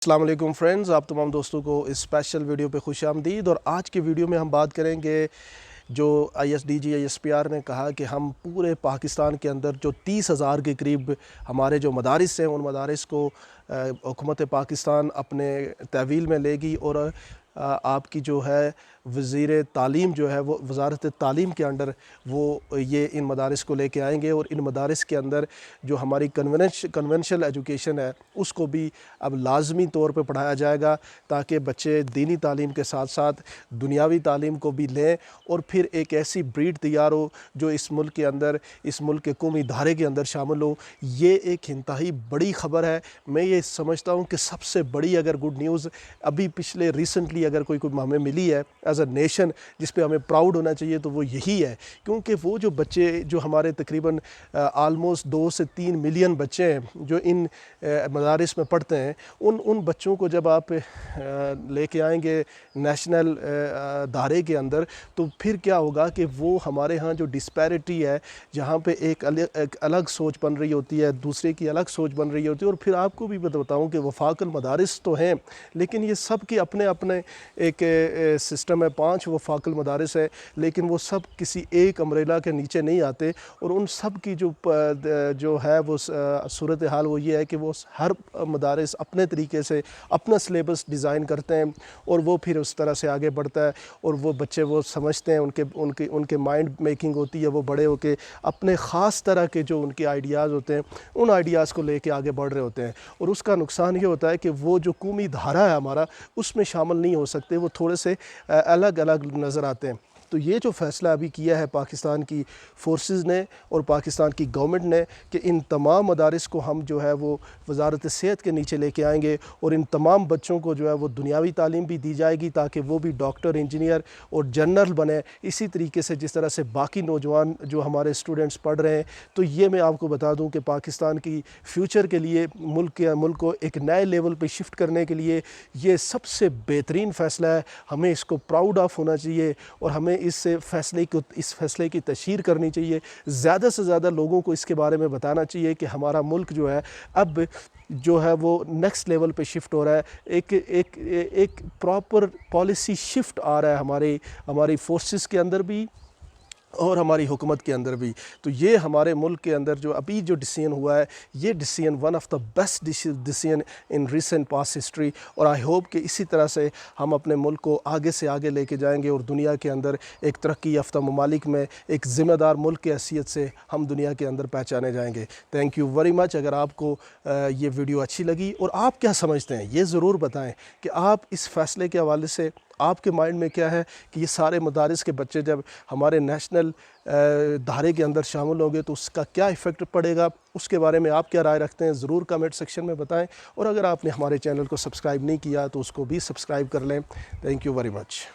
अस्सलाम वालेकुम फ्रेंड्स, आप तमाम दोस्तों को इस स्पेशल वीडियो पे खुश आमदीद। और आज के वीडियो में हम बात करेंगे जो ISDG ISPR ने कहा कि हम पूरे पाकिस्तान के अंदर जो 30,000 के करीब हमारे जो मदारिस हैं उन मदारिस को हुकूमत पाकिस्तान अपने तहवील में लेगी और आपकी जो है वज़ीर तालीम जो है वो वज़ारत तालीम के अंडर वो ये इन मदारिस को लेके आएंगे और इन मदारिस के अंदर जो हमारी कन्वेंशनल एजुकेशन है उसको भी अब लाजमी तौर पे पढ़ाया जाएगा ताकि बच्चे दीनी तालीम के साथ साथ दुनियावी तालीम को भी लें और फिर एक ऐसी ब्रीड तैयार हो जो इस मुल्क के अंदर, इस मुल्क के कौमी धारे के अंदर शामिल हो। ये एक इंतहाई बड़ी ख़बर है। मैं ये समझता हूँ कि सबसे बड़ी अगर गुड न्यूज़ अभी पिछले रिसेंटली अगर कोई हमें मिली है एज अ नेशन जिस पे हमें प्राउड होना चाहिए तो वो यही है, क्योंकि वो जो बच्चे जो हमारे तकरीबन आलमोस्ट 2 से 3 मिलियन बच्चे हैं जो इन मदारिस में पढ़ते हैं, उन बच्चों को जब आप लेके आएंगे नेशनल धारे के अंदर तो फिर क्या होगा कि वो हमारे यहाँ जो डिस्पैरिटी है, जहाँ पे एक अलग सोच बन रही होती है, दूसरे की अलग सोच बन रही होती है। और फिर आपको भी बताऊँ कि वफाकल मदारिस तो हैं लेकिन ये सब के अपने अपने एक सिस्टम है। 5 वफाकल मदारिस है लेकिन वो सब किसी एक अम्ब्रेला के नीचे नहीं आते और उन सब की जो है वो सूरत हाल वो ये है कि वो हर मदारिस अपने तरीके से अपना सिलेबस डिज़ाइन करते हैं और वो फिर उस तरह से आगे बढ़ता है और वो बच्चे वो समझते हैं, उनके माइंड मेकिंग होती है, वो बड़े होके अपने ख़ास तरह के जो उनके आइडियाज़ होते हैं उन आइडियाज़ को लेके आगे बढ़ रहे होते हैं। और उसका नुकसान ये होता है कि वो जो कौमी धारा है हमारा उसमें शामिल नहीं हो सकते, वो थोड़े से अलग अलग नज़र आते हैं। तो ये जो फ़ैसला अभी किया है पाकिस्तान की फ़ोर्सेस ने और पाकिस्तान की गवर्नमेंट ने कि इन तमाम मदारिस को हम जो है वो वज़ारत सेहत के नीचे लेके आएंगे और इन तमाम बच्चों को जो है वो दुनियावी तालीम भी दी जाएगी ताकि वो भी डॉक्टर, इंजीनियर और जनरल बने, इसी तरीके से जिस तरह से बाकी नौजवान जो हमारे स्टूडेंट्स पढ़ रहे हैं। तो ये मैं आपको बता दूँ कि पाकिस्तान की फ़्यूचर के लिए मुल्क को एक नए लेवल पर शिफ्ट करने के लिए ये सबसे बेहतरीन फ़ैसला है। हमें इसको प्राउड ऑफ होना चाहिए और हमें इस फैसले की तशहीर करनी चाहिए। ज़्यादा से ज़्यादा लोगों को इसके बारे में बताना चाहिए कि हमारा मुल्क जो है अब जो है वो नेक्स्ट लेवल पे शिफ्ट हो रहा है। एक प्रॉपर पॉलिसी शिफ्ट आ रहा है हमारी फोर्सेस के अंदर भी और हमारी हुकूमत के अंदर भी। तो ये हमारे मुल्क के अंदर जो अभी जो डिसीजन हुआ है ये decision one of the best decision in recent past history. और आई होप कि इसी तरह से हम अपने मुल्क को आगे से आगे लेके जाएंगे और दुनिया के अंदर एक तरक्की याफ्ता ममालिक में एक ज़िम्मेदार मुल्क की हैसियत से हम दुनिया के अंदर पहचाने जाएंगे। Thank you very much. अगर आपको ये वीडियो अच्छी लगी और आप क्या समझते हैं ये ज़रूर बताएँ कि आप इस फ़ैसले के हवाले से आपके माइंड में क्या है कि ये सारे मदारिस के बच्चे जब हमारे नेशनल धारे के अंदर शामिल होंगे तो उसका क्या इफ़ेक्ट पड़ेगा, उसके बारे में आप क्या राय रखते हैं ज़रूर कमेंट सेक्शन में बताएं। और अगर आपने हमारे चैनल को सब्सक्राइब नहीं किया तो उसको भी सब्सक्राइब कर लें। Thank you very much.